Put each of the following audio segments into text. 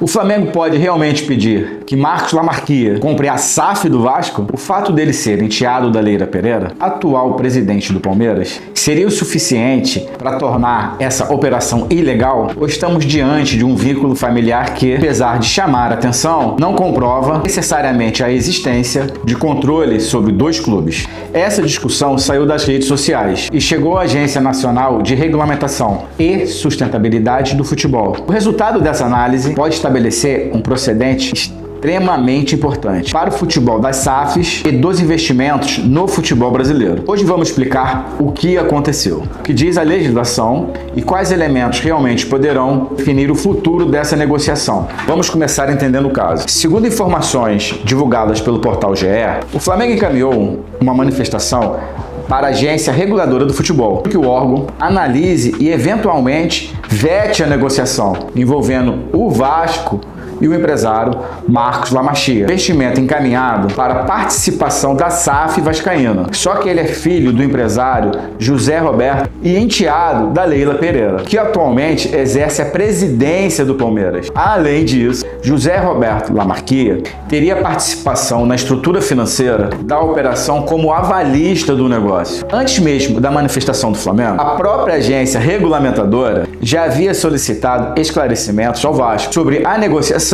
O Flamengo pode realmente pedir que Marcos Lamarquia compre a SAF do Vasco? O fato dele ser enteado da Leila Pereira, atual presidente do Palmeiras, seria o suficiente para tornar essa operação ilegal? Ou estamos diante de um vínculo familiar que, apesar de chamar a atenção, não comprova necessariamente a existência de controle sobre dois clubes? Essa discussão saiu das redes sociais e chegou à Agência Nacional de Regulamentação e Sustentabilidade do Futebol. O resultado dessa análise pode estabelecer um precedente extremamente importante para o futebol das SAFs e dos investimentos no futebol brasileiro. Hoje vamos explicar o que aconteceu, o que diz a legislação e quais elementos realmente poderão definir o futuro dessa negociação. Vamos começar entendendo o caso. Segundo informações divulgadas pelo portal GE, o Flamengo encaminhou uma manifestação para a Agência Reguladora do Futebol, que o órgão analise e eventualmente vete a negociação envolvendo o Vasco e o empresário Marcos Lamarquia. Investimento encaminhado para a participação da SAF vascaína. Só que ele é filho do empresário José Roberto e enteado da Leila Pereira, que atualmente exerce a presidência do Palmeiras. Além disso, José Roberto Lamarquia teria participação na estrutura financeira da operação como avalista do negócio. Antes mesmo da manifestação do Flamengo, a própria agência regulamentadora já havia solicitado esclarecimentos ao Vasco sobre a negociação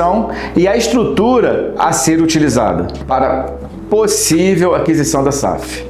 e a estrutura a ser utilizada para possível aquisição da SAF.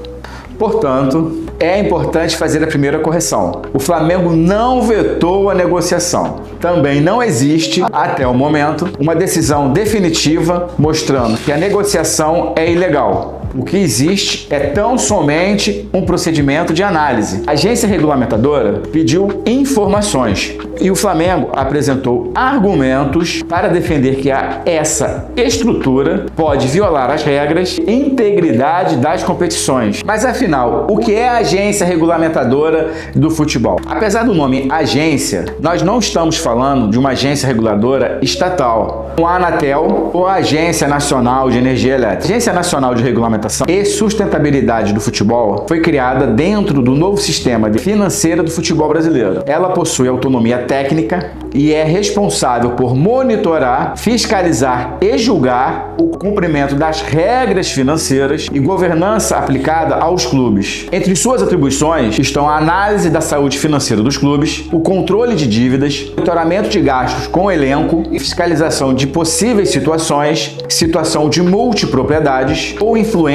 Portanto, é importante fazer a primeira correção. O Flamengo não vetou a negociação. Também não existe, até o momento, uma decisão definitiva mostrando que a negociação é ilegal. O que existe é tão somente um procedimento de análise. A agência regulamentadora pediu informações e o Flamengo apresentou argumentos para defender que essa estrutura pode violar as regras e integridade das competições. Mas afinal, o que é a agência regulamentadora do futebol? Apesar do nome agência, nós não estamos falando de uma agência reguladora estatal, como a Anatel ou a Agência Nacional de Energia Elétrica. A Agência Nacional de Regulamentação e Sustentabilidade do Futebol foi criada dentro do novo sistema financeiro do futebol brasileiro. Ela possui autonomia técnica e é responsável por monitorar, fiscalizar e julgar o cumprimento das regras financeiras e governança aplicada aos clubes. Entre suas atribuições estão a análise da saúde financeira dos clubes, o controle de dívidas, monitoramento de gastos com elenco e fiscalização de possíveis situação de multipropriedades ou influência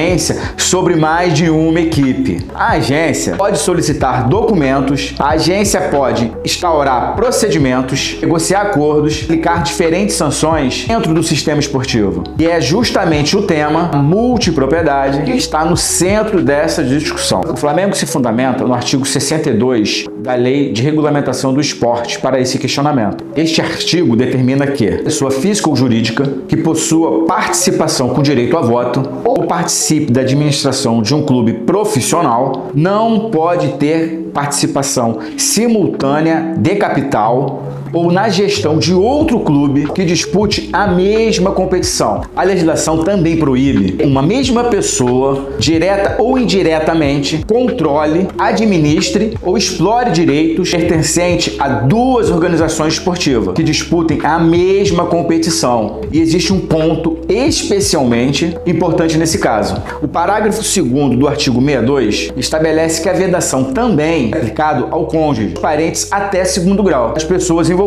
sobre mais de uma equipe. A agência pode solicitar documentos, a agência pode instaurar procedimentos, negociar acordos, aplicar diferentes sanções dentro do sistema esportivo. E é justamente o tema multipropriedade que está no centro dessa discussão. O Flamengo se fundamenta no artigo 62 da Lei de Regulamentação do Esporte para esse questionamento. Este artigo determina que pessoa física ou jurídica que possua participação com direito a voto ou participe da administração de um clube profissional não pode ter participação simultânea de capital ou na gestão de outro clube que dispute a mesma competição. A legislação também proíbe uma mesma pessoa, direta ou indiretamente, controle, administre ou explore direitos pertencentes a duas organizações esportivas que disputem a mesma competição. E existe um ponto especialmente importante nesse caso. O parágrafo 2º do artigo 62 estabelece que a vedação também é aplicado ao cônjuge, parentes até 2º grau, as pessoas envolvidas.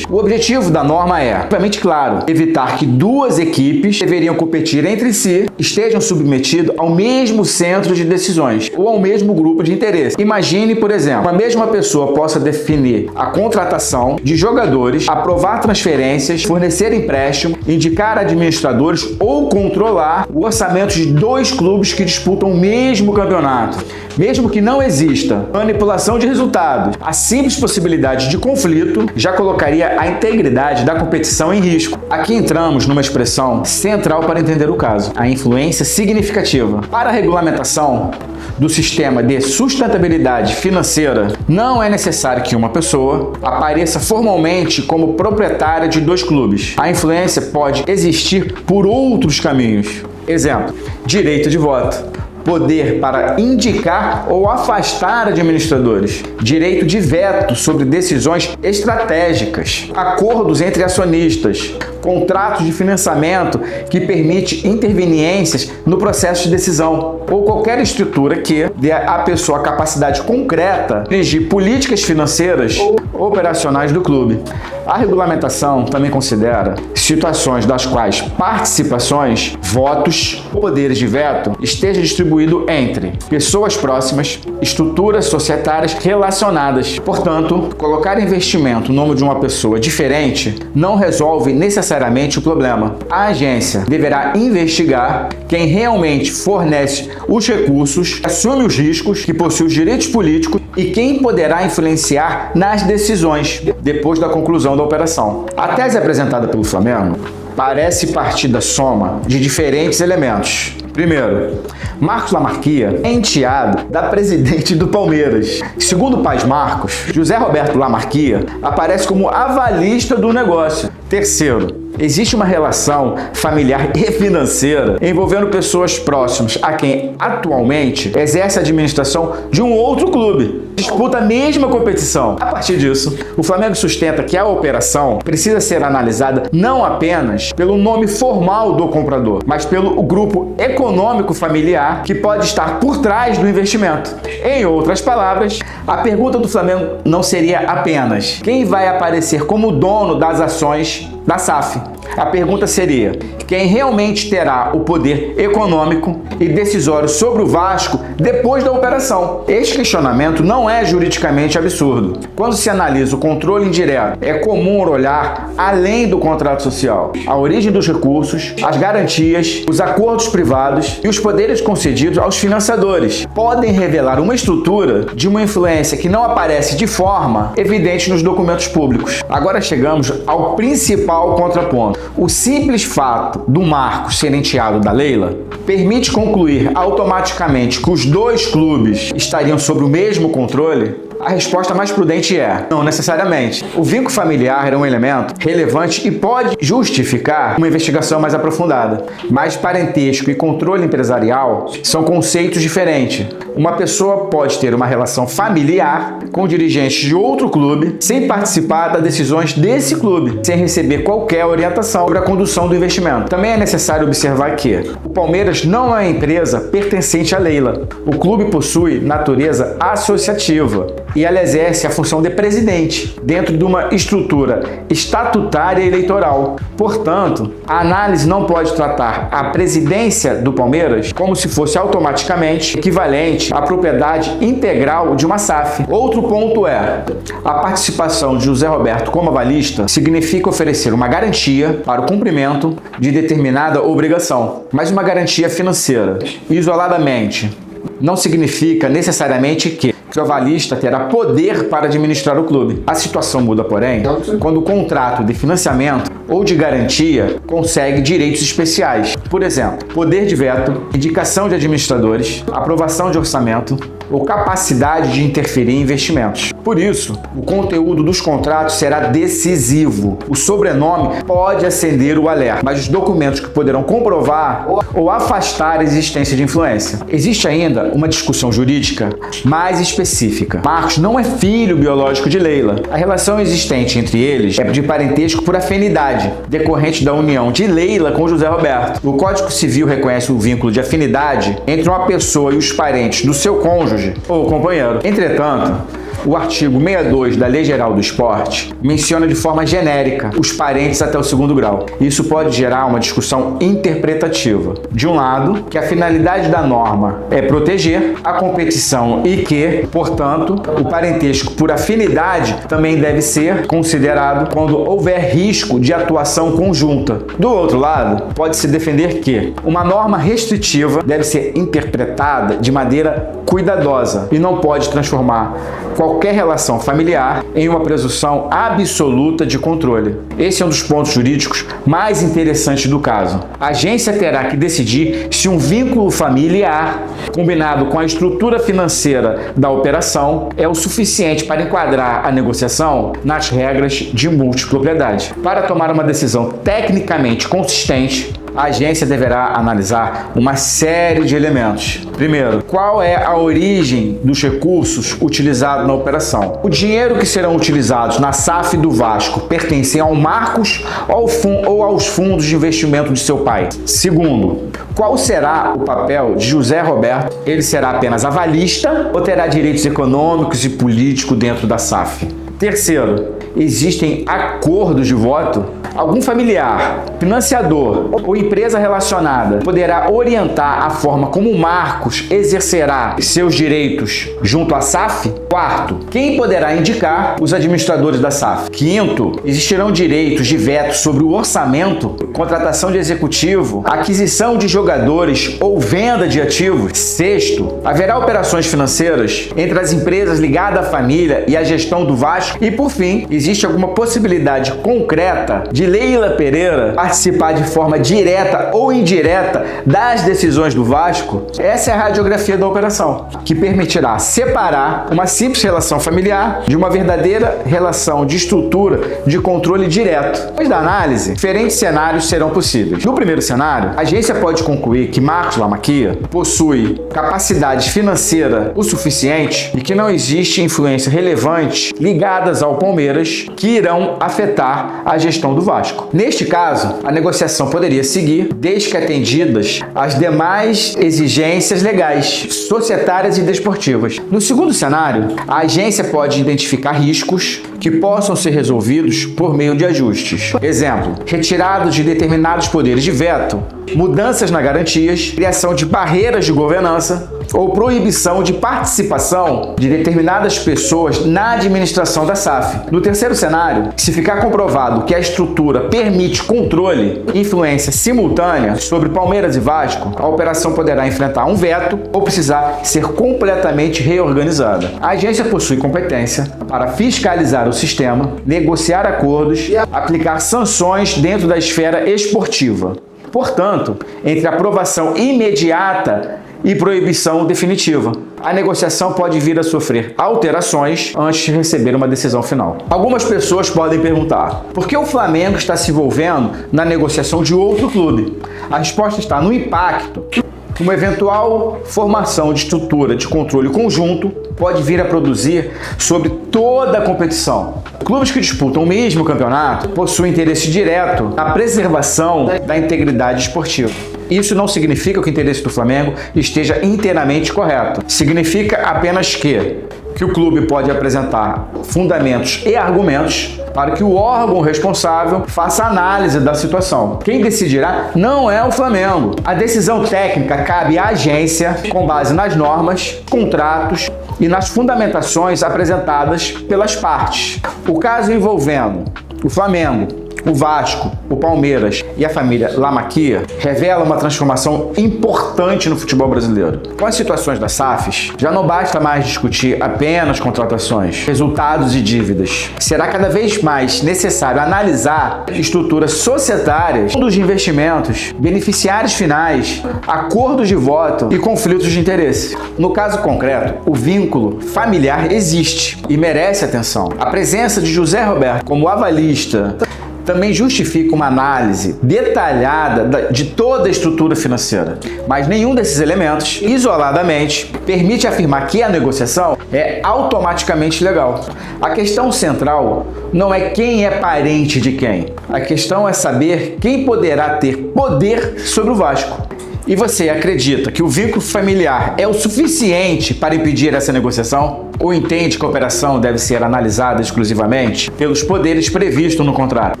O objetivo da norma é, obviamente claro, evitar que duas equipes deveriam competir entre si estejam submetidas ao mesmo centro de decisões ou ao mesmo grupo de interesse. Imagine, por exemplo, uma mesma pessoa possa definir a contratação de jogadores, aprovar transferências, fornecer empréstimo, indicar administradores ou controlar o orçamento de dois clubes que disputam o mesmo campeonato. Mesmo que não exista manipulação de resultados, a simples possibilidade de conflito já colocaria a integridade da competição em risco. Aqui entramos numa expressão central para entender o caso: a influência significativa. Para a regulamentação do sistema de sustentabilidade financeira, não é necessário que uma pessoa apareça formalmente como proprietária de dois clubes. A influência pode existir por outros caminhos. Exemplo: direito de voto, poder para indicar ou afastar administradores, direito de veto sobre decisões estratégicas, acordos entre acionistas, contratos de financiamento que permite interveniências no processo de decisão, ou qualquer estrutura que dê à pessoa a capacidade concreta de dirigir políticas financeiras ou operacionais do clube. A regulamentação também considera situações das quais participações, votos ou poderes de veto esteja distribuído entre pessoas próximas, estruturas societárias relacionadas. Portanto, colocar investimento no nome de uma pessoa diferente não resolve necessariamente o problema. A agência deverá investigar quem realmente fornece os recursos, assume os riscos, que possui os direitos políticos e quem poderá influenciar nas decisões depois da conclusão da operação. A tese apresentada pelo Flamengo parece partir da soma de diferentes elementos. Primeiro, Marcos Lamarquia é enteado da presidente do Palmeiras. Segundo o pai de Marcos, José Roberto Lamarquia aparece como avalista do negócio. Terceiro, existe uma relação familiar e financeira envolvendo pessoas próximas a quem atualmente exerce a administração de um outro clube. Disputa a mesma competição. A partir disso, o Flamengo sustenta que a operação precisa ser analisada não apenas pelo nome formal do comprador, mas pelo grupo econômico familiar que pode estar por trás do investimento. Em outras palavras, a pergunta do Flamengo não seria apenas quem vai aparecer como dono das ações da SAF. A pergunta seria quem realmente terá o poder econômico e decisório sobre o Vasco depois da operação. Este questionamento não é juridicamente absurdo. Quando se analisa o controle indireto, é comum olhar além do contrato social, a origem dos recursos, as garantias, os acordos privados e os poderes concedidos aos financiadores. Podem revelar uma estrutura de uma influência que não aparece de forma evidente nos documentos públicos. Agora chegamos ao principal contraponto. O simples fato do Marcos ser enteado da Leila permite concluir automaticamente que os dois clubes estariam sob o mesmo controle? A resposta mais prudente é: não necessariamente. O vínculo familiar é um elemento relevante e pode justificar uma investigação mais aprofundada. Mas parentesco e controle empresarial são conceitos diferentes. Uma pessoa pode ter uma relação familiar com dirigentes de outro clube sem participar das decisões desse clube, sem receber qualquer orientação sobre a condução do investimento. Também é necessário observar que o Palmeiras não é uma empresa pertencente à Leila. O clube possui natureza associativa e ela exerce a função de presidente dentro de uma estrutura estatutária e eleitoral. Portanto, a análise não pode tratar a presidência do Palmeiras como se fosse automaticamente equivalente à propriedade integral de uma SAF. Outro ponto é: a participação de José Roberto como avalista significa oferecer uma garantia para o cumprimento de determinada obrigação, mas uma garantia financeira. Isoladamente, não significa necessariamente que o avalista terá poder para administrar o clube. A situação muda, porém, quando o contrato de financiamento ou de garantia consegue direitos especiais. Por exemplo, poder de veto, indicação de administradores, aprovação de orçamento ou capacidade de interferir em investimentos. Por isso, o conteúdo dos contratos será decisivo. O sobrenome pode acender o alerta, mas os documentos que poderão comprovar ou afastar a existência de influência. Existe ainda uma discussão jurídica mais específica. Marcos não é filho biológico de Leila. A relação existente entre eles é de parentesco por afinidade, decorrente da união de Leila com José Roberto. O Código Civil reconhece o vínculo de afinidade entre uma pessoa e os parentes do seu cônjuge ou companheiro. Entretanto, o artigo 62 da Lei Geral do Esporte menciona de forma genérica os parentes até o segundo grau. Isso pode gerar uma discussão interpretativa. De um lado, que a finalidade da norma é proteger a competição e que, portanto, o parentesco por afinidade também deve ser considerado quando houver risco de atuação conjunta. Do outro lado, pode-se defender que uma norma restritiva deve ser interpretada de maneira cuidadosa e não pode transformar qualquer relação familiar em uma presunção absoluta de controle. Esse é um dos pontos jurídicos mais interessantes do caso. A agência terá que decidir se um vínculo familiar, combinado com a estrutura financeira da operação, é o suficiente para enquadrar a negociação nas regras de multipropriedade. Para tomar uma decisão tecnicamente consistente, a agência deverá analisar uma série de elementos. Primeiro, qual é a origem dos recursos utilizados na operação? O dinheiro que serão utilizados na SAF do Vasco pertencem ao Marcos ou aos fundos de investimento de seu pai? Segundo, qual será o papel de José Roberto? Ele será apenas avalista ou terá direitos econômicos e políticos dentro da SAF? Terceiro, existem acordos de voto? Algum familiar, financiador ou empresa relacionada poderá orientar a forma como o Marcos exercerá seus direitos junto à SAF? Quarto, quem poderá indicar os administradores da SAF? Quinto, existirão direitos de veto sobre o orçamento, contratação de executivo, aquisição de jogadores ou venda de ativos? Sexto, haverá operações financeiras entre as empresas ligadas à família e à gestão do Vasco? E por fim, existe alguma possibilidade concreta de Leila Pereira participar de forma direta ou indireta das decisões do Vasco? Essa é a radiografia da operação, que permitirá separar uma simples relação familiar de uma verdadeira relação de estrutura de controle direto. Depois da análise, diferentes cenários serão possíveis. No primeiro cenário, a agência pode concluir que Marcos Lamachia possui capacidade financeira o suficiente e que não existe influência relevante ligadas ao Palmeiras que irão afetar a gestão do Vasco. Neste caso, a negociação poderia seguir desde que atendidas as demais exigências legais, societárias e desportivas. No segundo cenário, a agência pode identificar riscos que possam ser resolvidos por meio de ajustes. Exemplo, retirados de determinados poderes de veto, mudanças nas garantias, criação de barreiras de governança ou proibição de participação de determinadas pessoas na administração da SAF. No terceiro cenário, se ficar comprovado que a estrutura permite controle e influência simultânea sobre Palmeiras e Vasco, a operação poderá enfrentar um veto ou precisar ser completamente reorganizada. A agência possui competência para fiscalizar o sistema, negociar acordos e aplicar sanções dentro da esfera esportiva. Portanto, entre aprovação imediata e proibição definitiva, a negociação pode vir a sofrer alterações antes de receber uma decisão final. Algumas pessoas podem perguntar: por que o Flamengo está se envolvendo na negociação de outro clube? A resposta está no impacto que uma eventual formação de estrutura de controle conjunto pode vir a produzir sobre toda a competição. Clubes que disputam o mesmo campeonato possuem interesse direto na preservação da integridade esportiva. Isso não significa que o interesse do Flamengo esteja inteiramente correto. Significa apenas que o clube pode apresentar fundamentos e argumentos para que o órgão responsável faça análise da situação. Quem decidirá não é o Flamengo. A decisão técnica cabe à agência com base nas normas, contratos e nas fundamentações apresentadas pelas partes. O caso envolvendo o Flamengo, o Vasco, o Palmeiras e a família Lamachia revela uma transformação importante no futebol brasileiro. Com as situações das SAFs, já não basta mais discutir apenas contratações, resultados e dívidas. Será cada vez mais necessário analisar estruturas societárias, fundos de investimentos, beneficiários finais, acordos de voto e conflitos de interesse. No caso concreto, o vínculo familiar existe e merece atenção. A presença de José Roberto como avalista também justifica uma análise detalhada de toda a estrutura financeira. Mas nenhum desses elementos, isoladamente, permite afirmar que a negociação é automaticamente legal. A questão central não é quem é parente de quem. A questão é saber quem poderá ter poder sobre o Vasco. E você acredita que o vínculo familiar é o suficiente para impedir essa negociação? Ou entende que a operação deve ser analisada exclusivamente pelos poderes previstos no contrato?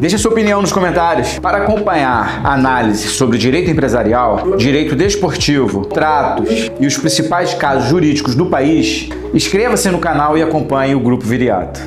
Deixe sua opinião nos comentários. Para acompanhar análise sobre direito empresarial, direito desportivo, tratos e os principais casos jurídicos do país, inscreva-se no canal e acompanhe o Grupo Viriato.